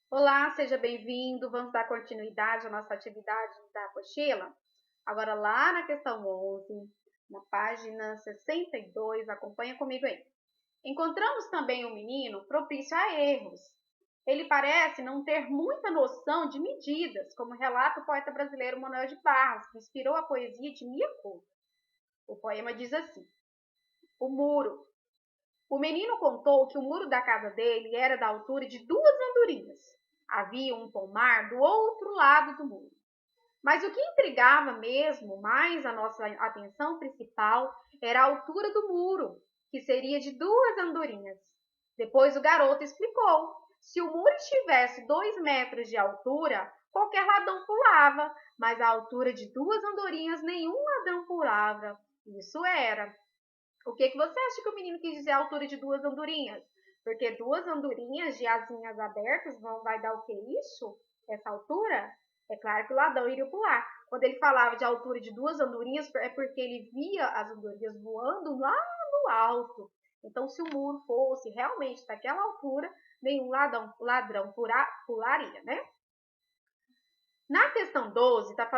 Olá, seja bem-vindo. Vamos dar continuidade à nossa atividade da apostila. Agora, lá na questão 11, na página 62, acompanha comigo aí. Encontramos também um menino propício a erros. Ele parece não ter muita noção de medidas, como relata o poeta brasileiro Manuel de Barros, que inspirou a poesia de Mia Couto. O poema diz assim: O muro. O menino contou que o muro da casa dele era da altura de 2 andorinhas. Havia um pomar do outro lado do muro. Mas o que intrigava mesmo mais a nossa atenção principal era a altura do muro, que seria de 2 andorinhas. Depois o garoto explicou: se o muro tivesse 2 metros de altura, qualquer ladrão pulava, mas a altura de 2 andorinhas nenhum ladrão pulava. Isso era. O que você acha que o menino quis dizer a altura de 2 andorinhas? Porque 2 andorinhas de asinhas abertas vai dar o que isso? Essa altura? É claro que o ladrão iria pular. Quando ele falava de altura de 2 andorinhas, é porque ele via as andorinhas voando lá no alto. Então, se o muro fosse realmente daquela altura, nenhum ladrão pularia, né? Na questão 12, está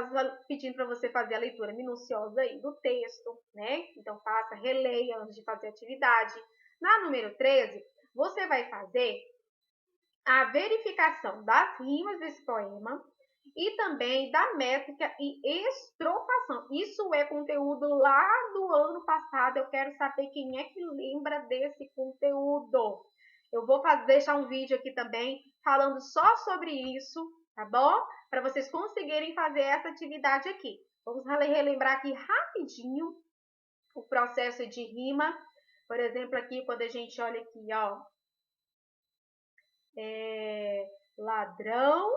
pedindo para você fazer a leitura minuciosa aí do texto, né? Então, faça, releia antes de fazer a atividade. Na número 13, você vai fazer a verificação das rimas desse poema e também da métrica e estrofação. Isso é conteúdo lá do ano passado. Eu quero saber quem é que lembra desse conteúdo. Eu vou deixar um vídeo aqui também falando só sobre isso, tá bom? Para vocês conseguirem fazer essa atividade aqui. Vamos relembrar aqui rapidinho o processo de rima. Por exemplo, aqui quando a gente olha aqui, ó, ladrão,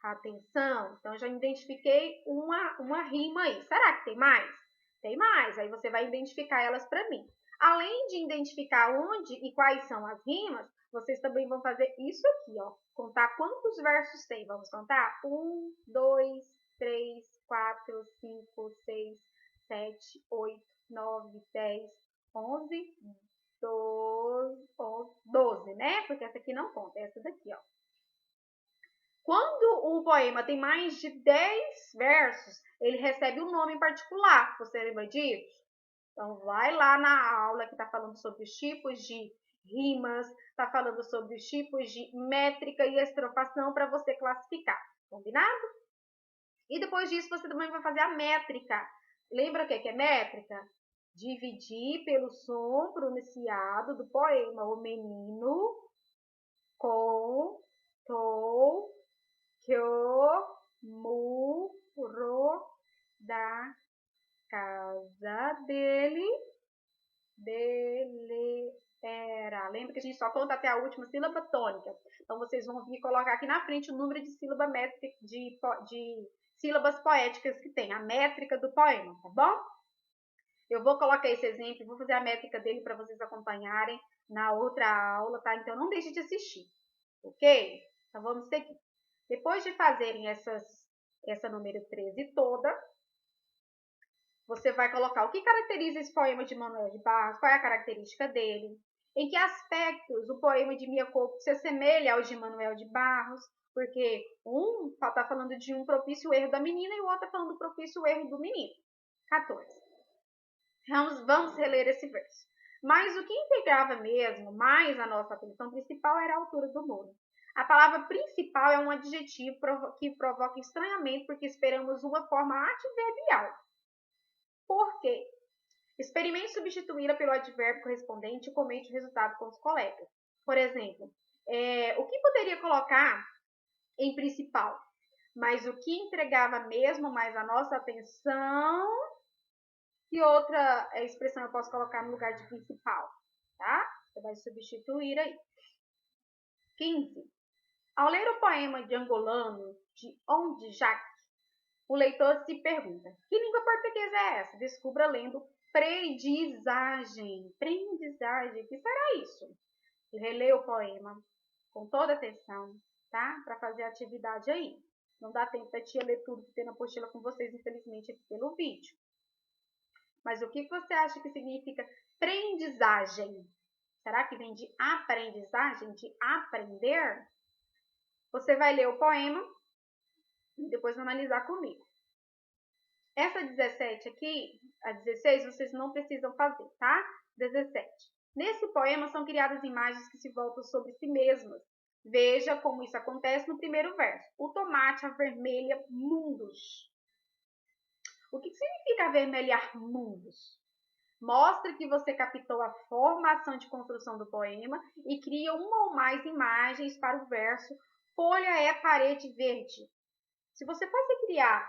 atenção. Então, já identifiquei uma rima aí. Será que tem mais? Tem mais. Aí você vai identificar elas para mim. Além de identificar onde e quais são as rimas, vocês também vão fazer isso aqui, ó. Contar quantos versos tem. Vamos contar? 1, 2, 3, 4, 5, 6, 7, 8, 9, 10, 11, 12, né? Porque essa aqui não conta. Essa daqui, ó. Quando o poema tem mais de 10 versos, ele recebe um nome em particular. Você lembra disso? Então, vai lá na aula que está falando sobre os tipos de rimas, está falando sobre os tipos de métrica e estrofação para você classificar. Combinado? E depois disso, você também vai fazer a métrica. Lembra o que é métrica? Dividir pelo som pronunciado do poema. O menino contou que o muro da casa dele era. Lembra que a gente só conta até a última sílaba tônica. Então, vocês vão vir colocar aqui na frente o número de sílaba métrica, de sílabas poéticas que tem, a métrica do poema, tá bom? Eu vou colocar esse exemplo, vou fazer a métrica dele para vocês acompanharem na outra aula, tá? Então, não deixe de assistir, ok? Então, vamos seguir. Depois de fazerem essa número 13 toda, você vai colocar o que caracteriza esse poema de Manuel de Barros, qual é a característica dele, em que aspectos o poema de Mia Couto se assemelha ao de Manuel de Barros, porque um está falando de um propício erro da menina e o outro está falando do propício erro do menino. 14. Vamos reler esse verso. Mas o que integrava mesmo mais a nossa atenção principal era a altura do muro. A palavra principal é um adjetivo que provoca estranhamento porque esperamos uma forma adverbial. Por quê? Experimente substituí-la pelo advérbio correspondente e comente o resultado com os colegas. Por exemplo, o que poderia colocar em principal? Mas o que entregava mesmo mais a nossa atenção? Que outra expressão eu posso colocar no lugar de principal? Tá? Você vai substituir aí. 15. Ao ler o poema de Angolano, de Onde Jacques, o leitor se pergunta: que língua portuguesa é essa? Descubra lendo Prendizagem. Prendizagem. O que será isso? Releia o poema com toda atenção, tá? Para fazer a atividade aí. Não dá tempo da tia ler tudo que tem na apostila com vocês, infelizmente, aqui pelo vídeo. Mas o que você acha que significa prendizagem? Será que vem de aprendizagem, de aprender? Você vai ler o poema e depois analisar comigo. Essa 17 aqui, a 16, vocês não precisam fazer, tá? 17. Nesse poema são criadas imagens que se voltam sobre si mesmas. Veja como isso acontece no primeiro verso. O tomate avermelha mundos. O que significa avermelhar mundos? Mostra que você captou a formação de construção do poema e cria uma ou mais imagens para o verso Folha é parede verde. Se você fosse criar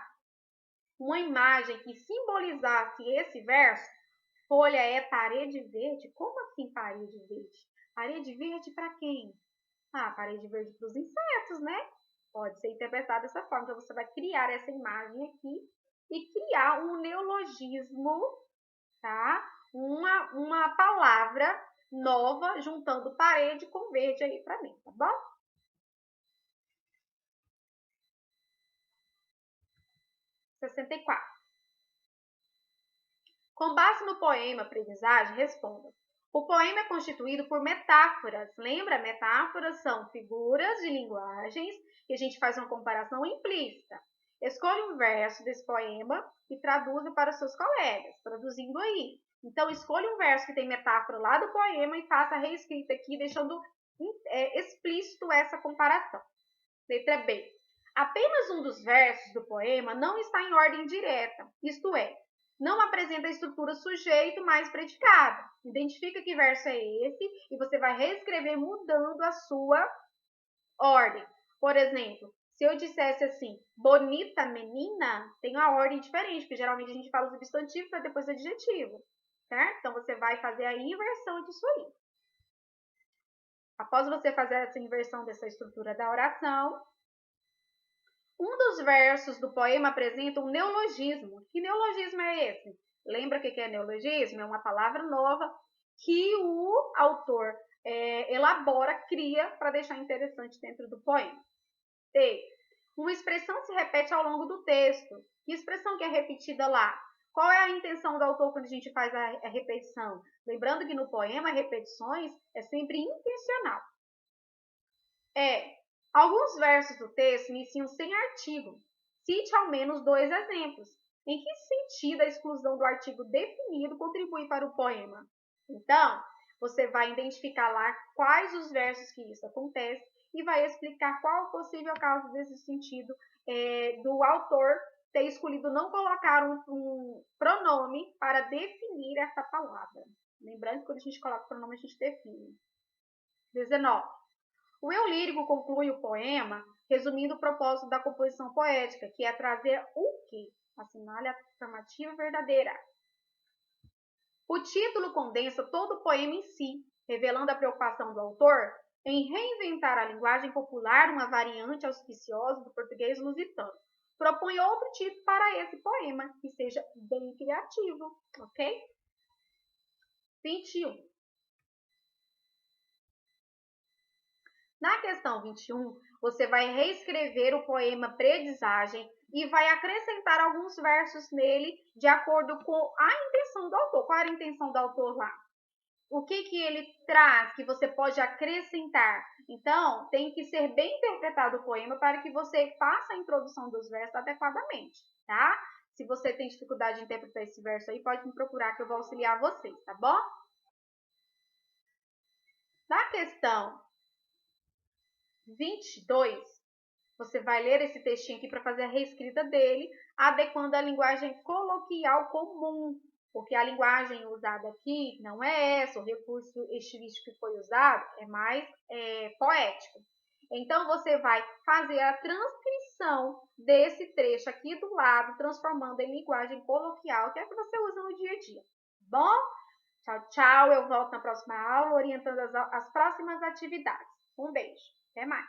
uma imagem que simbolizasse esse verso, folha é parede verde? Como assim parede verde? Parede verde para quem? Ah, parede verde para os insetos, né? Pode ser interpretado dessa forma. Então, você vai criar essa imagem aqui e criar um neologismo, tá? Uma palavra nova juntando parede com verde aí para mim, tá bom? Com base no poema Aprendizagem, responda. O poema é constituído por metáforas. Lembra? Metáforas são figuras de linguagens e a gente faz uma comparação implícita. Escolha um verso desse poema e traduza para os seus colegas, traduzindo aí. Então, escolha um verso que tem metáfora lá do poema e faça a reescrita aqui, deixando explícito essa comparação. Letra B. Apenas um dos versos do poema não está em ordem direta, isto é, não apresenta a estrutura sujeito mais predicado. Identifica que verso é esse e você vai reescrever mudando a sua ordem. Por exemplo, se eu dissesse assim, bonita menina, tem uma ordem diferente, porque geralmente a gente fala o substantivo para depois o adjetivo, certo? Então, você vai fazer a inversão disso aí. Após você fazer essa inversão dessa estrutura da oração, um dos versos do poema apresenta um neologismo. Que neologismo é esse? Lembra o que é neologismo? É uma palavra nova que o autor elabora, cria para deixar interessante dentro do poema. D. Uma expressão se repete ao longo do texto. Que expressão que é repetida lá? Qual é a intenção do autor quando a gente faz a repetição? Lembrando que no poema, repetições é sempre intencional. Alguns versos do texto iniciam sem artigo. Cite ao menos 2 exemplos. Em que sentido a exclusão do artigo definido contribui para o poema? Então, você vai identificar lá quais os versos que isso acontece e vai explicar qual a possível causa desse sentido do autor ter escolhido não colocar um pronome para definir essa palavra. Lembrando que quando a gente coloca o pronome, a gente define. 19. O eu lírico conclui o poema resumindo o propósito da composição poética, que é trazer o quê? Assinale a afirmativa verdadeira. O título condensa todo o poema em si, revelando a preocupação do autor em reinventar a linguagem popular, uma variante auspiciosa do português lusitano. Propõe outro título para esse poema, que seja bem criativo, ok? 21. Na questão 21, você vai reescrever o poema Aprendizagem e vai acrescentar alguns versos nele de acordo com a intenção do autor. Qual era a intenção do autor lá? O que ele traz que você pode acrescentar? Então, tem que ser bem interpretado o poema para que você faça a introdução dos versos adequadamente, tá? Se você tem dificuldade de interpretar esse verso aí, pode me procurar que eu vou auxiliar vocês, tá bom? Na questão 22, você vai ler esse textinho aqui para fazer a reescrita dele, adequando a linguagem coloquial comum, porque a linguagem usada aqui não é essa, o recurso estilístico que foi usado é mais poético. Então, você vai fazer a transcrição desse trecho aqui do lado, transformando em linguagem coloquial, que é que você usa no dia a dia. Bom? Tchau, tchau. Eu volto na próxima aula orientando as próximas atividades. Um beijo. Até mais.